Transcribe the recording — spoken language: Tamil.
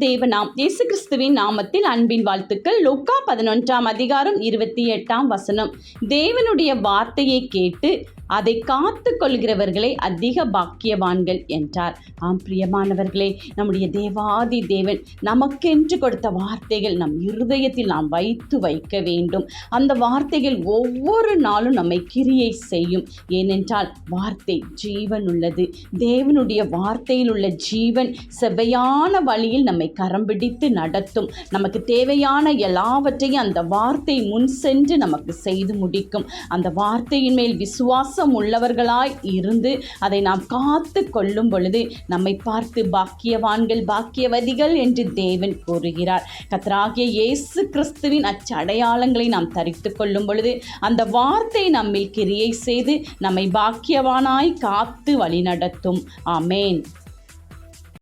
தேவனாம் இயேசு கிறிஸ்துவின் நாமத்தில் அன்பின் வாழ்த்துக்கள். லூக்கா 11ஆம் அதிகாரம் 28ஆம் வசனம். தேவனுடைய வார்த்தையை கேட்டு அதை காத்து கொள்கிறவர்களே அதிக பாக்கியவான்கள் என்றார். ஆம் பிரியமானவர்களே, நம்முடைய தேவாதி தேவன் நமக்கென்று கொடுத்த வார்த்தைகள் நம் இருதயத்தில் நாம் வைக்க வேண்டும். அந்த வார்த்தைகள் ஒவ்வொரு நாளும் நம்மை கிரியை செய்யும். ஏனென்றால் வார்த்தை ஜீவன் உள்ளது. தேவனுடைய வார்த்தையில் உள்ள ஜீவன் செவ்வையான வழியில் நம்மை கரம் பிடித்து நடத்தும். நமக்கு தேவையான எல்லாவற்றையும் அந்த வார்த்தை முன் சென்று நமக்கு செய்து முடிக்கும். அந்த வார்த்தையின் மேல் விசுவாசம் உள்ளவர்களாய் இருந்து அதை நாம் காத்து கொள்ளும் பொழுது நம்மை பார்த்து பாக்கியவான்கள் பாக்கியவதிகள் என்று தேவன் கூறுகிறார். கர்த்தராகிய இயேசு கிறிஸ்துவின் அச்சடையாளங்களை நாம் தரித்து கொள்ளும் பொழுது அந்த வார்த்தை நம்மில் கிரியை செய்து நம்மை பாக்கியவானாய் காத்து வழிநடத்தும். ஆமேன்.